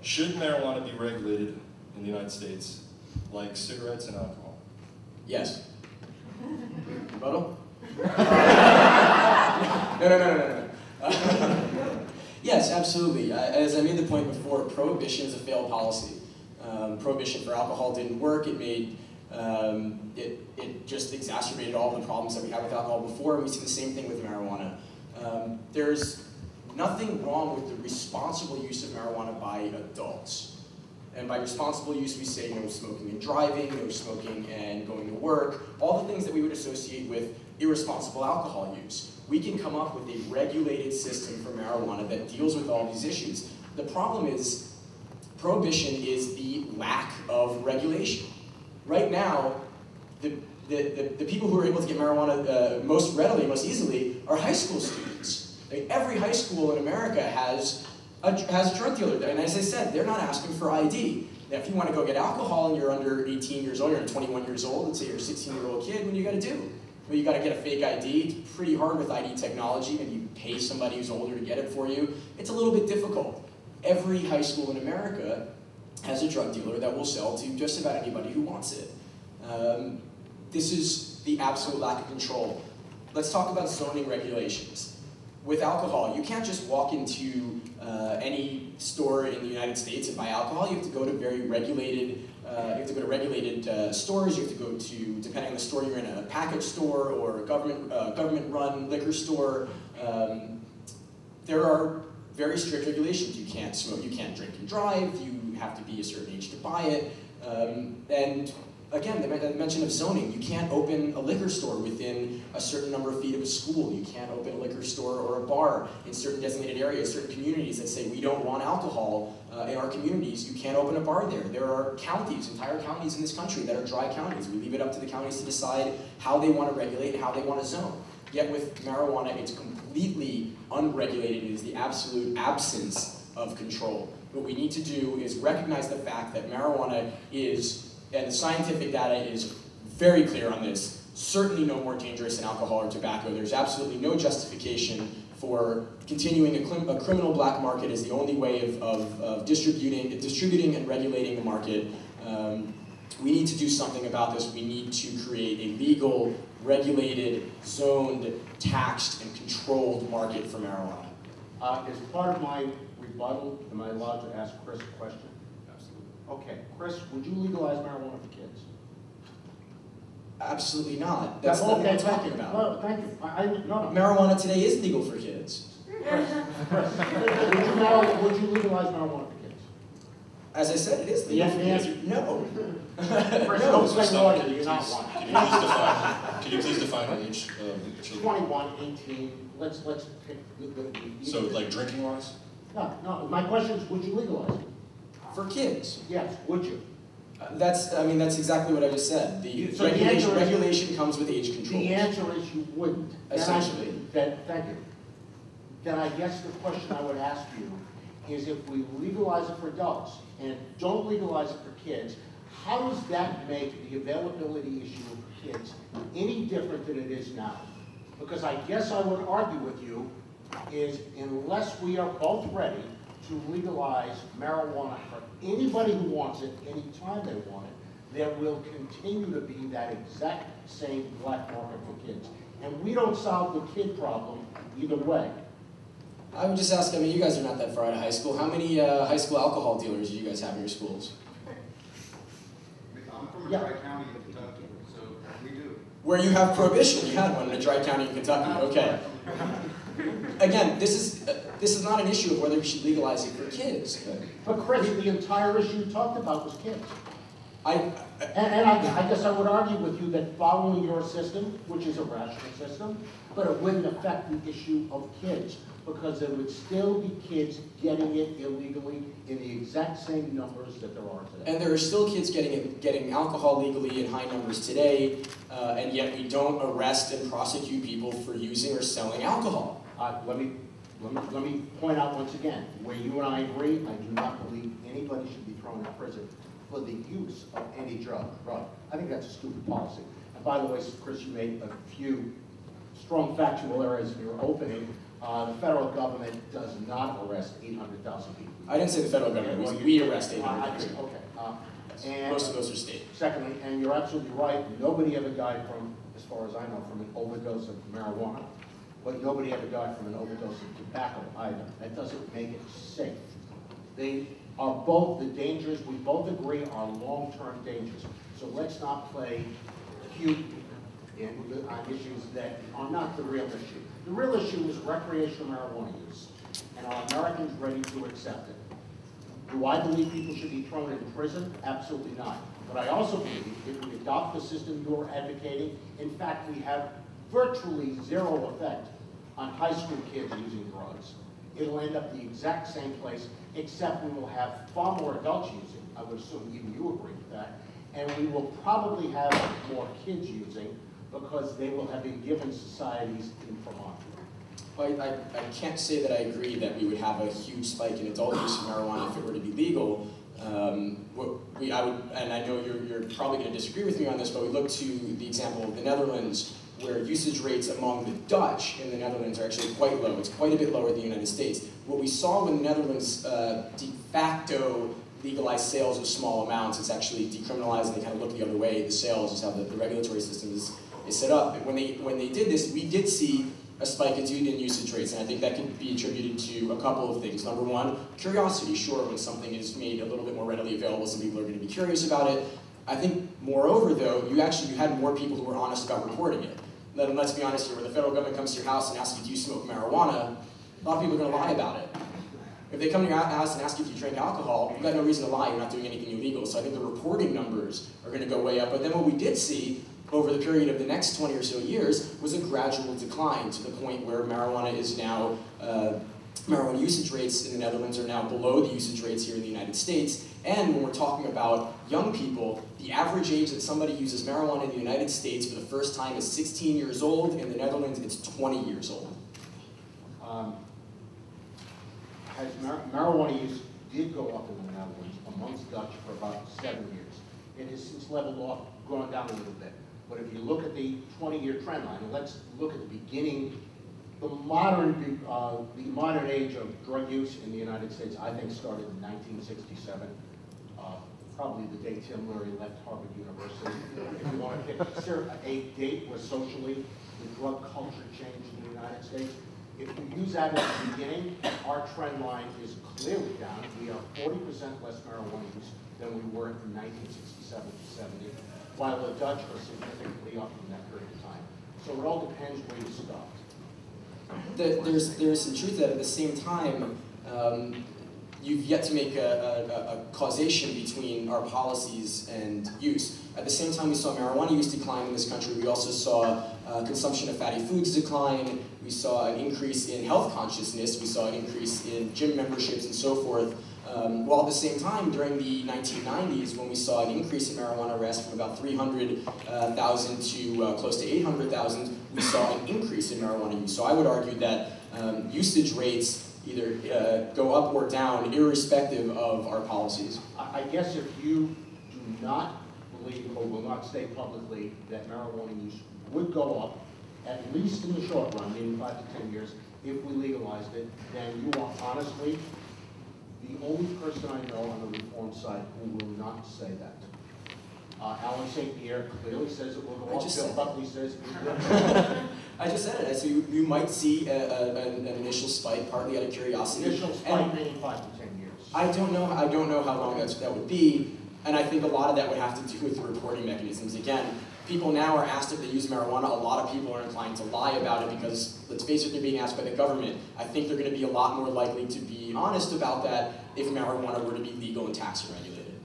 Should marijuana be regulated in the United States like cigarettes and alcohol? Yes. Rebuttal? No. Yes, absolutely. As I made the point before, prohibition is a failed policy. Prohibition for alcohol didn't work. It made it just exacerbated all the problems that we had with alcohol before, and we see the same thing with marijuana. There's nothing wrong with the responsible use of marijuana by adults. And by responsible use, we say no smoking and driving, no smoking and going to work, all the things that we would associate with irresponsible alcohol use. We can come up with a regulated system for marijuana that deals with all these issues. The problem is, prohibition is the lack of regulation. Right now, the people who are able to get marijuana most readily, most easily, are high school students. I mean, every high school in America has a drug dealer, and as I said, they're not asking for ID. Now, if you want to go get alcohol and you're under 18 years old, you're 21 years old, let's say you're a 16-year-old kid, what do you got to do? Well, you got to get a fake ID. It's pretty hard with ID technology, and you pay somebody who's older to get it for you. It's a little bit difficult. Every high school in America has a drug dealer that will sell to just about anybody who wants it. This is the absolute lack of control. Let's talk about zoning regulations. With alcohol, you can't just walk into any store in the United States and buy alcohol. You have to go to very regulated, stores. You have to go to, depending on the store you're in, a package store or a government-run liquor store. There are very strict regulations. You can't smoke, you can't drink and drive. You have to be a certain age to buy it. And again, the mention of zoning. You can't open a liquor store within a certain number of feet of a school. You can't open a liquor store or a bar in certain designated areas, certain communities that say we don't want alcohol in our communities. You can't open a bar there. There are counties, entire counties in this country that are dry counties. We leave it up to the counties to decide how they want to regulate and how they want to zone. Yet with marijuana, it's completely unregulated. It is the absolute absence of control. What we need to do is recognize the fact that marijuana is, and the scientific data is very clear on this, certainly no more dangerous than alcohol or tobacco. There's absolutely no justification for continuing a criminal black market as the only way of distributing and regulating the market. We need to do something about this. We need to create a legal, regulated, zoned, taxed, and controlled market for marijuana. As part of my rebuttal, am I allowed to ask Chris a question? Okay, Chris, would you legalize marijuana for kids? Absolutely not. That's not what I'm talking about. No, thank you. No. Marijuana today is legal for kids. Chris, would you legalize marijuana for kids? As I said, it is legal for kids. No. Chris, No. don't say no, you're not one. Can you please define age? 21, 18, let's pick So, like drinking wise? No, my question is, would you legalize it? For kids. Yes, would you? That's exactly what I just said. The So regulation comes with age control. The answer is you wouldn't. Essentially. Thank you. Then I guess the question I would ask you is, if we legalize it for adults and don't legalize it for kids, how does that make the availability issue for kids any different than it is now? Because I guess I would argue with you is, unless we are both ready to legalize marijuana for anybody who wants it, anytime they want it, there will continue to be that exact same black market for kids. And we don't solve the kid problem either way. I would just ask, you guys are not that far out of high school. How many high school alcohol dealers do you guys have in your schools? I'm from a dry county in Kentucky, so we do. Where you have prohibition, you had one in a dry county in Kentucky. Okay. Again, this is not an issue of whether we should legalize it for kids. But Chris, the entire issue you talked about was kids. I guess I would argue with you that following your system, which is a rational system, but it wouldn't affect the issue of kids, because there would still be kids getting it illegally in the exact same numbers that there are today. And there are still kids getting alcohol legally in high numbers today, and yet we don't arrest and prosecute people for using or selling alcohol. Let me point out once again, where you and I agree, I do not believe anybody should be thrown in prison for the use of any drug. I think that's a stupid policy. And by the way, Chris, you made a few strong factual errors in your opening The federal government does not arrest 800,000 people. I didn't say the federal government, we arrest 800,000. Okay. And Most of those are state. secondly, and you're absolutely right, nobody ever died from, as far as I know, from an overdose of marijuana, but nobody ever died from an overdose of tobacco either. That doesn't make it safe. They are both, the dangers, we both agree, are long-term dangers. So let's not play cute on issues that are not the real issue. The real issue is recreational marijuana use, and are Americans ready to accept it? Do I believe people should be thrown in prison? Absolutely not. But I also believe if we adopt the system you're advocating, in fact, we have virtually zero effect on high school kids using drugs. It'll end up the exact same place, except we will have far more adults using. I would assume even you agree with that. And we will probably have more kids using because they will have been given society's imprimatur. Well, I can't say that I agree that we would have a huge spike in adult use of marijuana if it were to be legal. And I know you're probably going to disagree with me on this, but we look to the example of the Netherlands, where usage rates among the Dutch in the Netherlands are actually quite low. It's quite a bit lower than the United States. What we saw when the Netherlands de facto legalized sales of small amounts, it's actually decriminalized and they kind of look the other way. The sales is how the regulatory system is set up. And when they did this, we did see a spike in usage rates, and I think that can be attributed to a couple of things. Number one, curiosity. Sure, when something is made a little bit more readily available, some people are going to be curious about it. I think, moreover, though, you had more people who were honest about reporting it. Let's be honest here, when the federal government comes to your house and asks you, do you smoke marijuana, a lot of people are going to lie about it. If they come to your house and ask you if you drink alcohol, you've got no reason to lie, you're not doing anything illegal. So I think the reporting numbers are going to go way up. But then what we did see over the period of the next 20 or so years was a gradual decline to the point where marijuana is now, marijuana usage rates in the Netherlands are now below the usage rates here in the United States. And when we're talking about young people, the average age that somebody uses marijuana in the United States for the first time is 16 years old. In the Netherlands, it's 20 years old. Marijuana use did go up in the Netherlands amongst Dutch for about 7 years. It has since leveled off, gone down a little bit. But if you look at the 20-year trend line, and let's look at the beginning, the modern age of drug use in the United States, I think started in 1967. Probably the day Tim Leary left Harvard University. If you want to pick a date where socially the drug culture changed in the United States, if we use that as the beginning, our trend line is clearly down. We are 40% less marijuana use than we were in 1967 to 70, while the Dutch are significantly up in that period of time. So it all depends where you stop. There's some truth to that. At the same time, you've yet to make a causation between our policies and use. At the same time we saw marijuana use decline in this country, we also saw consumption of fatty foods decline, we saw an increase in health consciousness, we saw an increase in gym memberships and so forth. While at the same time, during the 1990s, when we saw an increase in marijuana arrests from about 300,000 to close to 800,000, we saw an increase in marijuana use. So I would argue that usage rates either go up or down, irrespective of our policies. I guess if you do not believe or will not state publicly that marijuana use would go up, at least in the short run, maybe 5 to 10 years, if we legalized it, then you are honestly the only person I know on the reform side who will not say that. Alan St. Pierre clearly says it will go up. Bill Buckley says it will. I just said it. I said you might see an initial spike, partly out of curiosity. Initial spike, maybe 5 to 10 years. I don't know how long that would be, and I think a lot of that would have to do with the reporting mechanisms. Again, people now are asked if they use marijuana. A lot of people are inclined to lie about it because, let's face it, they're being asked by the government. I think they're going to be a lot more likely to be honest about that if marijuana were to be legal and tax regulated.